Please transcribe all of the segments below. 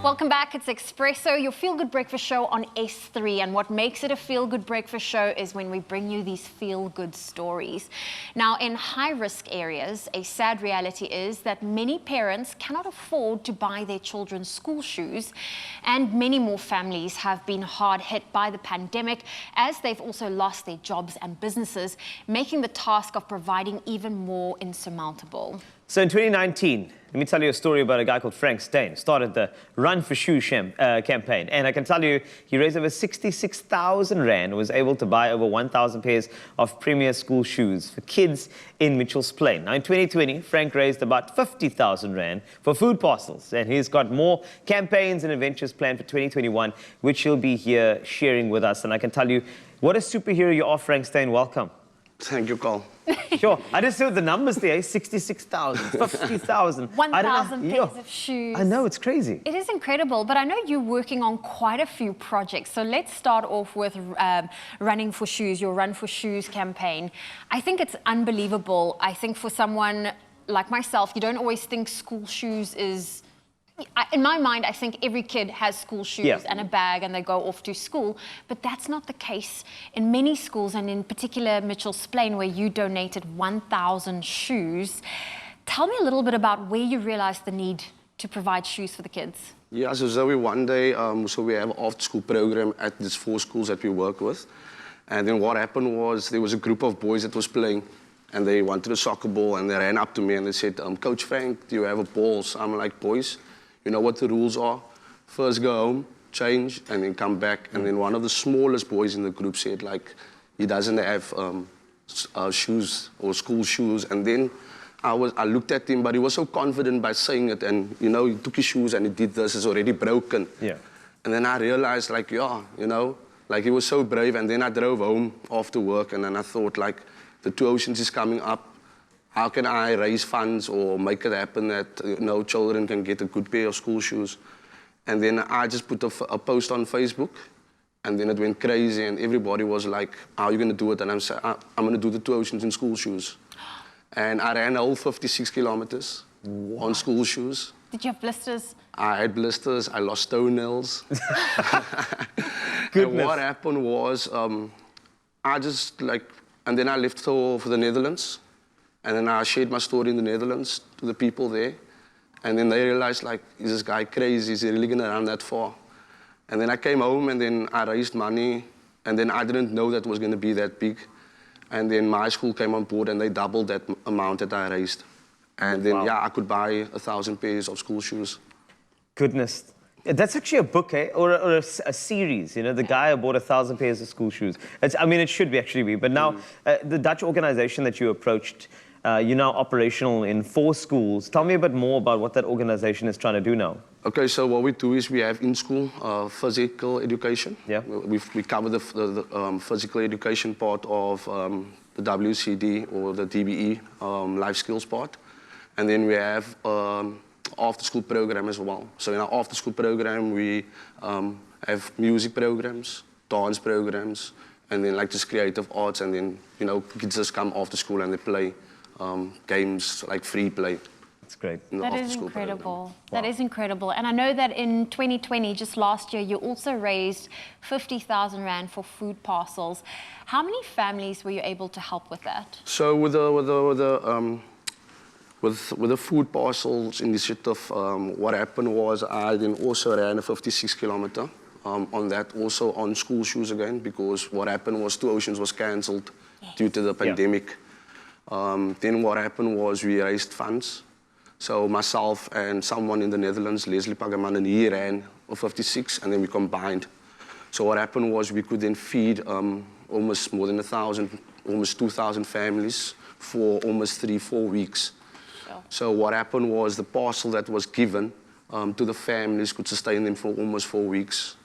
Welcome back. It's Expresso, your feel-good breakfast show on S3. And what makes it a feel-good breakfast show is when we bring you these feel-good stories. Now, in high-risk areas, a sad reality is that many parents cannot afford to buy their children school shoes. And many more families have been hard hit by the pandemic, as they've also lost their jobs and businesses, making the task of providing even more insurmountable. So in 2019, let me tell you a story about a guy called Frank Steyn, started the Run4shoes campaign. And I can tell you, he raised over 66,000 Rand, was able to buy over 1,000 pairs of premier school shoes for kids in Mitchell's Plain. Now in 2020, Frank raised about 50,000 Rand for food parcels. And he's got more campaigns and adventures planned for 2021, which he'll be here sharing with us. And I can tell you, what a superhero you are, Frank Steyn. Welcome. Thank you, Carl. Sure. I just saw the numbers there, 66,000, 50,000. 1,000 pairs of shoes. I know, it's crazy. It is incredible, but I know you're working on quite a few projects. So let's start off with Running for Shoes, your Run for Shoes campaign. I think it's unbelievable. I think for someone like myself, you don't always think school shoes is... In my mind, I think every kid has school shoes and a bag and they go off to school, but that's not the case in many schools, and in particular Mitchell's Plain, where you donated 1,000 shoes. Tell me a little bit about where you realized the need to provide shoes for the kids. Yeah, so Zoe, one day, so we have an after-school program at these 4 schools that we work with. And then what happened was there was a group of boys that was playing, and they wanted a soccer ball, and they ran up to me and they said, Coach Frank, do you have a ball? So I'm like, boys, you know what the rules are? First go home, change, and then come back. And then one of the smallest boys in the group said, like, he doesn't have shoes or school shoes. And then I looked at him, but he was so confident by saying it. And, you know, he took his shoes and he did this, it's already broken. Yeah. And then I realized, like, yeah, you know, like he was so brave. And then I drove home after work, and then I thought, like, the 2 Oceans is coming up. How can I raise funds or make it happen that, you know, children can get a good pair of school shoes? And then I just put a post on Facebook, and then it went crazy, and everybody was like, how are you going to do it? And I'm saying, I'm going to do the 2 Oceans in school shoes. And I ran all 56 kilometers on school shoes. Did you have blisters? I had blisters. I lost toenails. Goodness. And what happened was, I just, like, and then I left for the Netherlands. And then I shared my story in the Netherlands to the people there. And then they realized, like, is this guy crazy? Is he really going to run that far? And then I came home, and then I raised money. And then I didn't know that was going to be that big. And then my school came on board, and they doubled that amount that I raised. And then, yeah, I could buy 1,000 pairs of school shoes. Goodness. That's actually a book, eh? Or a series, you know, the guy who bought 1,000 pairs of school shoes. I mean, it should actually be. But now, the Dutch organization that you approached, you're now operational in 4 schools. Tell me a bit more about what that organization is trying to do now. Okay, so what we do is we have in-school physical education. Yeah. We cover the physical education part of the WCD or the DBE life skills part. And then we have after-school program as well. So in our after-school program, we have music programs, dance programs, and then like just creative arts, and then, you know, kids just come after school and they play games like free play. That's great. That is incredible. Wow. That is incredible. And I know that in 2020, just last year, you also raised 50,000 Rand for food parcels. How many families were you able to help with that? So with the food parcels initiative, what happened was I then also ran a 56 kilometer on that, also on school shoes again, because what happened was 2 Oceans was cancelled due to the pandemic. Then what happened was we raised funds. So myself and someone in the Netherlands, Leslie Pagaman, and he ran a 56, and then we combined. So what happened was we could then feed almost more than 1,000, almost 2,000 families for almost 3-4 weeks. So what happened was the parcel that was given to the families could sustain them for almost 4 weeks.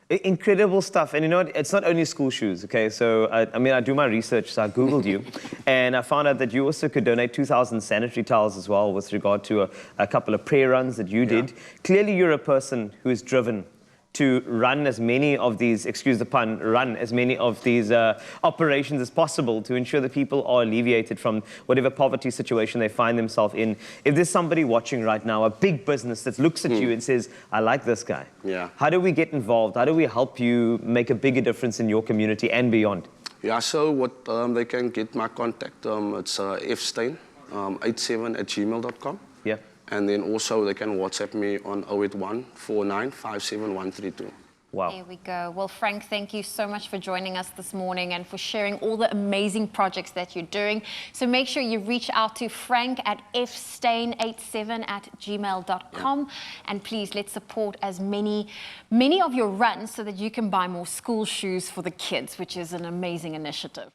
Incredible stuff. And you know what? It's not only school shoes, okay? So, I mean, I do my research, so I Googled you. And I found out that you also could donate 2,000 sanitary towels as well with regard to a couple of prayer runs that you did. Clearly, you're a person who is driven to run as many of these, excuse the pun, run as many of these operations as possible to ensure that people are alleviated from whatever poverty situation they find themselves in. If there's somebody watching right now, a big business that looks at you and says, I like this guy. Yeah. How do we get involved? How do we help you make a bigger difference in your community and beyond? Yeah, so what they can get my contact, it's fstein87@gmail.com. Yeah. And then also they can WhatsApp me on 081-4957-132. Wow. There we go. Well, Frank, thank you so much for joining us this morning and for sharing all the amazing projects that you're doing. So make sure you reach out to Frank at fstein87@gmail.com. And please, let's support as many of your runs so that you can buy more school shoes for the kids, which is an amazing initiative.